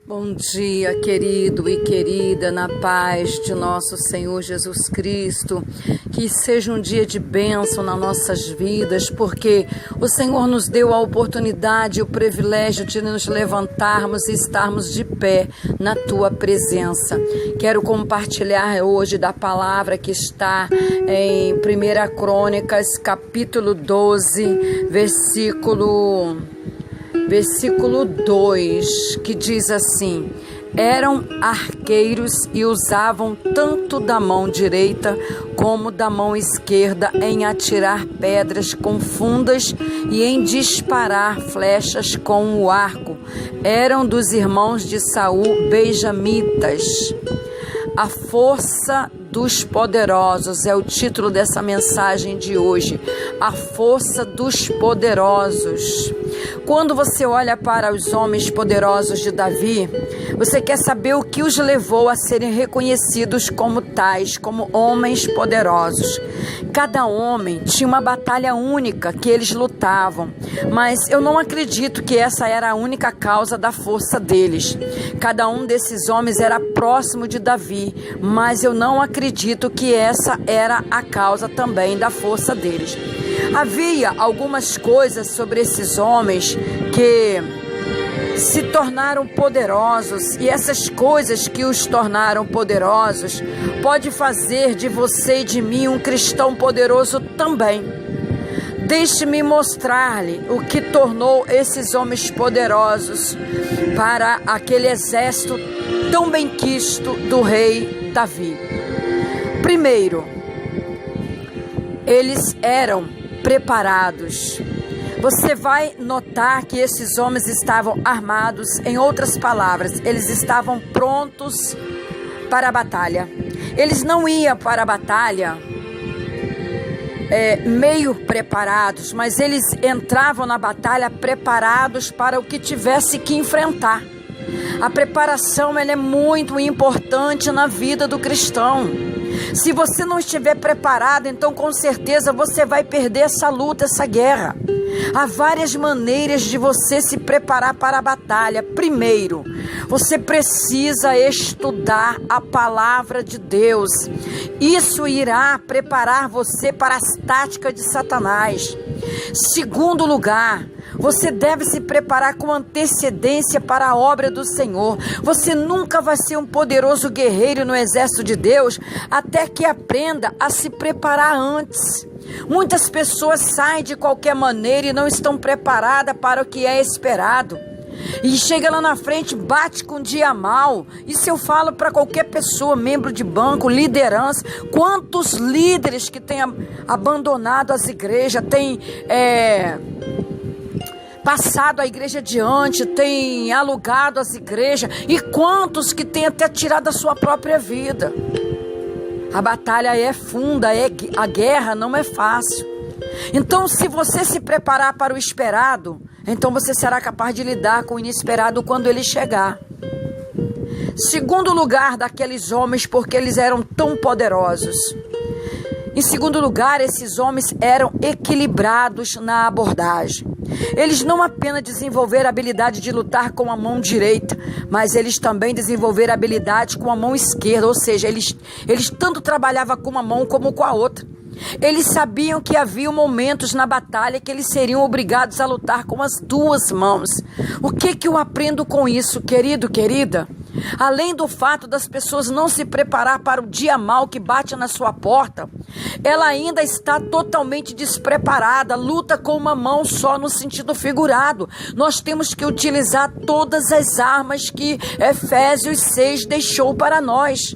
Bom dia, querido e querida, na paz de nosso Senhor Jesus Cristo. Que seja um dia de bênção nas nossas vidas, porque o Senhor nos deu a oportunidade e o privilégio de nos levantarmos e estarmos de pé na Tua presença. Quero compartilhar hoje da palavra que está em 1 Crônicas, capítulo 12, versículo 2, que diz assim: eram arqueiros e usavam tanto da mão direita como da mão esquerda em atirar pedras com fundas e em disparar flechas com o arco. Eram dos irmãos de Saul, benjamitas. A força dos poderosos é o título dessa mensagem de hoje. A força dos poderosos. Quando você olha para os homens poderosos de Davi, você quer saber o que os levou a serem reconhecidos como tais, como homens poderosos. Cada homem tinha uma batalha única que eles lutavam, mas eu não acredito que essa era a única causa da força deles. Cada um desses homens era próximo de Davi, mas eu não acredito que essa era a causa também da força deles. Havia algumas coisas sobre esses homens que se tornaram poderosos, e essas coisas que os tornaram poderosos pode fazer de você e de mim um cristão poderoso também. Deixe-me mostrar-lhe o que tornou esses homens poderosos para aquele exército tão benquisto do rei Davi. Primeiro, eles eram preparados. Você vai notar que esses homens estavam armados. Em outras palavras, eles estavam prontos para a batalha. Eles não iam para a batalha meio preparados, mas eles entravam na batalha preparados para o que tivesse que enfrentar. A preparação ela é muito importante na vida do cristão. Se você não estiver preparado, então com certeza você vai perder essa luta, essa guerra. Há várias maneiras de você se preparar para a batalha. Primeiro, você precisa estudar a palavra de Deus. Isso irá preparar você para as táticas de Satanás. Segundo lugar, você deve se preparar com antecedência para a obra do Senhor. Você nunca vai ser um poderoso guerreiro no exército de Deus até que aprenda a se preparar antes. Muitas pessoas saem de qualquer maneira e não estão preparadas para o que é esperado. E chega lá na frente, bate com um dia mal. Isso eu falo para qualquer pessoa, membro de banco, liderança. Quantos líderes que têm abandonado as igrejas, têm passado a igreja adiante, têm alugado as igrejas, e quantos que têm até tirado a sua própria vida. A batalha é funda, a guerra não é fácil. Então, se você se preparar para o esperado, então você será capaz de lidar com o inesperado quando ele chegar. Segundo lugar daqueles homens, porque eles eram tão poderosos. Em segundo lugar, esses homens eram equilibrados na abordagem. Eles não apenas desenvolveram a habilidade de lutar com a mão direita, mas eles também desenvolveram a habilidade com a mão esquerda, ou seja, eles tanto trabalhavam com uma mão como com a outra. Eles sabiam que havia momentos na batalha que eles seriam obrigados a lutar com as duas mãos. O que eu aprendo com isso, querido, querida? Além do fato das pessoas não se preparar para o dia mau que bate na sua porta, ela ainda está totalmente despreparada, luta com uma mão só no sentido figurado. Nós temos que utilizar todas as armas que Efésios 6 deixou para nós.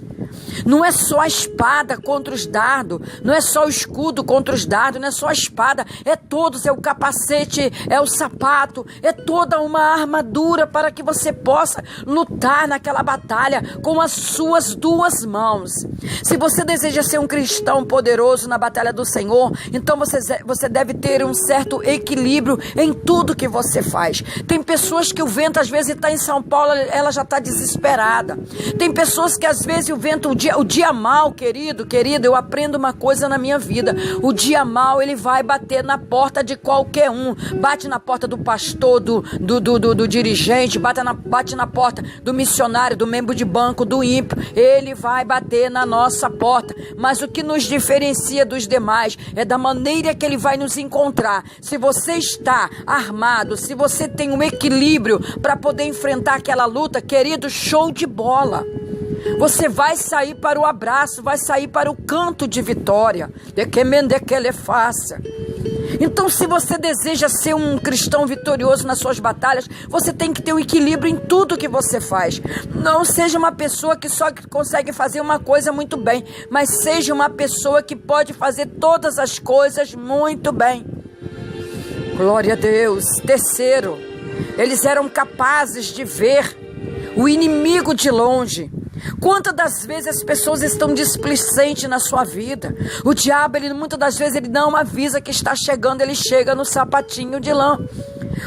Não é só a espada contra os dardos, não é só o escudo contra os dardos, não é só a espada, é todos, é o capacete, é o sapato, é toda uma armadura para que você possa lutar naquela batalha com as suas duas mãos. Se você deseja ser um cristão poderoso na batalha do Senhor, então você deve ter um certo equilíbrio em tudo que você faz. Tem pessoas que o vento às vezes está em São Paulo, ela já está desesperada. Tem pessoas que às vezes o vento o dia mal, querido, eu aprendo uma coisa na minha vida. O dia mal, ele vai bater na porta de qualquer um. Bate na porta do pastor, do dirigente, bate na porta do missionário, do membro de banco, do ímpio. Ele vai bater na nossa porta. Mas o que nos diferencia dos demais é da maneira que ele vai nos encontrar. Se você está armado, se você tem um equilíbrio para poder enfrentar aquela luta, querido, show de bola. Você vai sair para o abraço, vai sair para o canto de vitória. De que ele faça. Então, se você deseja ser um cristão vitorioso nas suas batalhas, você tem que ter um equilíbrio em tudo que você faz. Não seja uma pessoa que só consegue fazer uma coisa muito bem, mas seja uma pessoa que pode fazer todas as coisas muito bem. Glória a Deus. Terceiro, eles eram capazes de ver o inimigo de longe. Quantas das vezes as pessoas estão displicentes na sua vida? O diabo, muitas das vezes, ele não avisa que está chegando, ele chega no sapatinho de lã.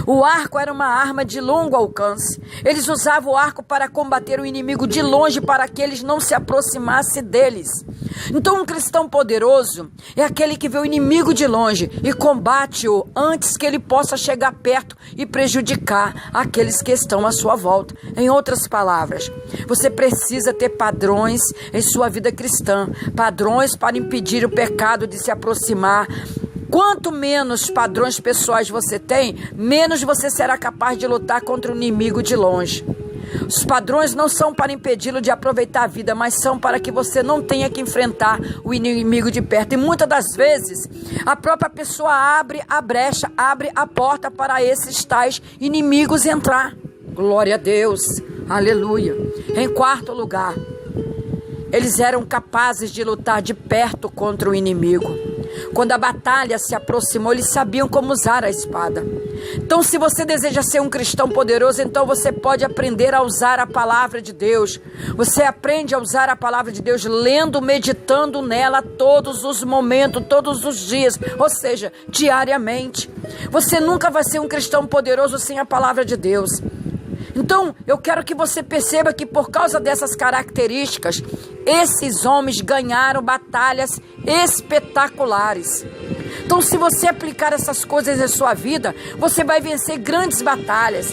O arco era uma arma de longo alcance. Eles usavam o arco para combater o inimigo de longe, para que eles não se aproximassem deles. Então, um cristão poderoso é aquele que vê o inimigo de longe e combate-o antes que ele possa chegar perto e prejudicar aqueles que estão à sua volta. Em outras palavras, você precisa ter padrões em sua vida cristã, padrões para impedir o pecado de se aproximar. Quanto menos padrões pessoais você tem, menos você será capaz de lutar contra o inimigo de longe. Os padrões não são para impedi-lo de aproveitar a vida, mas são para que você não tenha que enfrentar o inimigo de perto. E muitas das vezes, a própria pessoa abre a brecha, abre a porta para esses tais inimigos entrar. Glória a Deus, aleluia. Em quarto lugar, eles eram capazes de lutar de perto contra o inimigo. Quando a batalha se aproximou, eles sabiam como usar a espada. Então, se você deseja ser um cristão poderoso, então você pode aprender a usar a palavra de Deus. Você aprende a usar a palavra de Deus lendo, meditando nela todos os momentos, todos os dias, ou seja, diariamente. Você nunca vai ser um cristão poderoso sem a palavra de Deus. Então, eu quero que você perceba que por causa dessas características, esses homens ganharam batalhas espetaculares. Então, se você aplicar essas coisas em sua vida, você vai vencer grandes batalhas.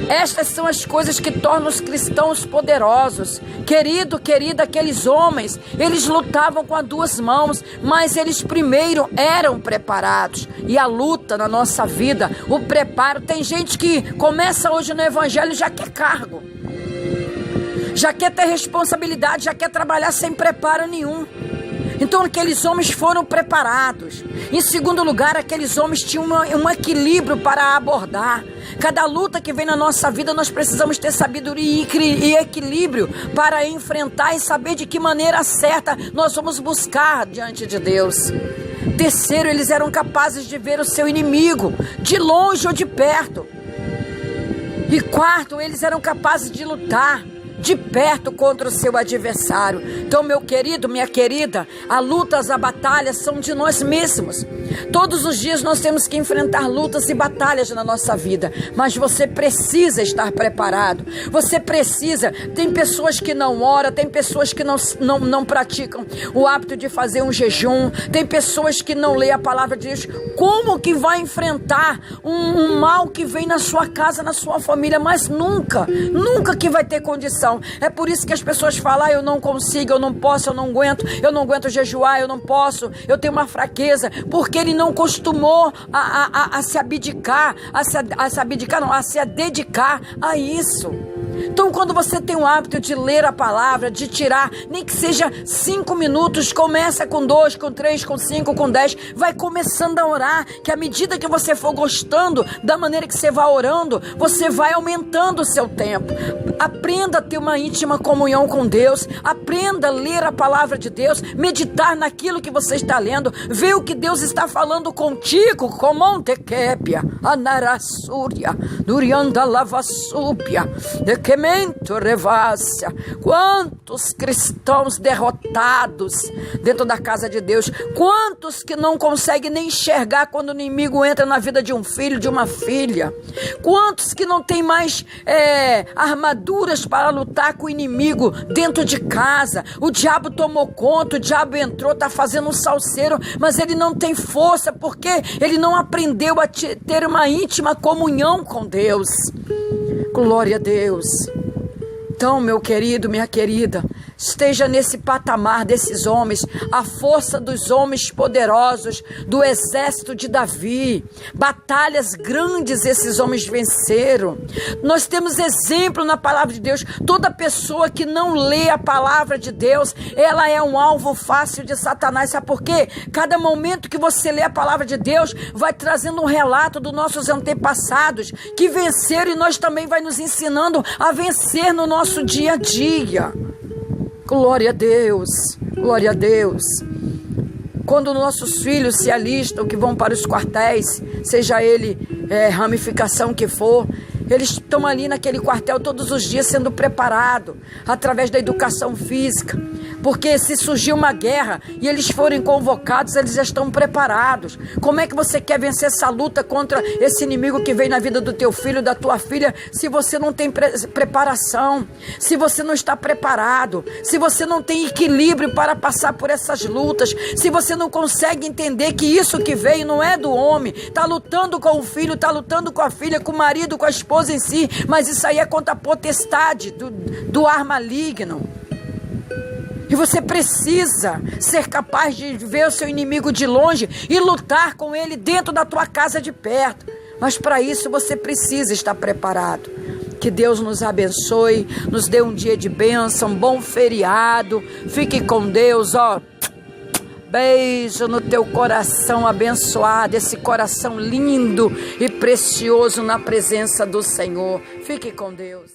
Estas são as coisas que tornam os cristãos poderosos. Querido, querida, aqueles homens, eles lutavam com as duas mãos, mas eles primeiro eram preparados. E a luta na nossa vida, o preparo, tem gente que começa hoje no evangelho e já quer cargo, já quer ter responsabilidade, já quer trabalhar sem preparo nenhum. Então aqueles homens foram preparados. Em segundo lugar, aqueles homens tinham um equilíbrio para abordar. Cada luta que vem na nossa vida, nós precisamos ter sabedoria e equilíbrio para enfrentar e saber de que maneira certa nós vamos buscar diante de Deus. Terceiro, eles eram capazes de ver o seu inimigo, de longe ou de perto. E quarto, eles eram capazes de lutar de perto contra o seu adversário. Então, meu querido, minha querida, a luta, a batalhas são de nós mesmos. Todos os dias nós temos que enfrentar lutas e batalhas na nossa vida, mas você precisa estar preparado. Você precisa. Tem pessoas que não oram, tem pessoas que não praticam o hábito de fazer um jejum, tem pessoas que não lêem a palavra de Deus. Como que vai enfrentar um mal que vem na sua casa, na sua família? Mas nunca que vai ter condição. É por isso que as pessoas falam: eu não consigo, eu não posso, eu não aguento jejuar, eu não posso, eu tenho uma fraqueza, porque ele não costumou a se abdicar, a se dedicar a isso. Então, quando você tem o hábito de ler a palavra, de tirar, nem que seja 5 minutos, começa com 2, com 3, com 5, com 10, vai começando a orar, que à medida que você for gostando da maneira que você vai orando, você vai aumentando o seu tempo. Aprenda a ter uma íntima comunhão com Deus, aprenda a ler a palavra de Deus, meditar naquilo que você está lendo, ver o que Deus está falando contigo, como Tekepia, Anarassúria, Durianda Lavassúpia, quemento revácia. Quantos cristãos derrotados dentro da casa de Deus, quantos que não conseguem nem enxergar quando o inimigo entra na vida de um filho, de uma filha, quantos que não tem mais armaduras para lutar com o inimigo dentro de casa. O diabo tomou conta, o diabo entrou, está fazendo um salseiro, mas ele não tem força, porque ele não aprendeu a ter uma íntima comunhão com Deus. Glória a Deus. Então, meu querido, minha querida, esteja nesse patamar desses homens, a força dos homens poderosos, do exército de Davi. Batalhas grandes esses homens venceram. Nós temos exemplo na palavra de Deus. Toda pessoa que não lê a palavra de Deus, ela é um alvo fácil de Satanás. Sabe por quê? Cada momento que você lê a palavra de Deus, vai trazendo um relato dos nossos antepassados que venceram, e nós também vai nos ensinando a vencer no nosso dia a dia. Glória a Deus, glória a Deus. Quando nossos filhos se alistam, que vão para os quartéis, seja ele ramificação que for, eles estão ali naquele quartel todos os dias sendo preparados através da educação física, porque se surgir uma guerra e eles forem convocados, eles já estão preparados. Como é que você quer vencer essa luta contra esse inimigo que vem na vida do teu filho, da tua filha, se você não tem preparação, se você não está preparado, se você não tem equilíbrio para passar por essas lutas, se você não consegue entender que isso que veio não é do homem, está lutando com o filho, está lutando com a filha, com o marido, com a esposa em si, mas isso aí é contra a potestade do ar maligno. E você precisa ser capaz de ver o seu inimigo de longe e lutar com ele dentro da tua casa de perto. Mas para isso você precisa estar preparado. Que Deus nos abençoe, nos dê um dia de bênção, um bom feriado. Fique com Deus, ó. Beijo no teu coração abençoado, esse coração lindo e precioso na presença do Senhor. Fique com Deus.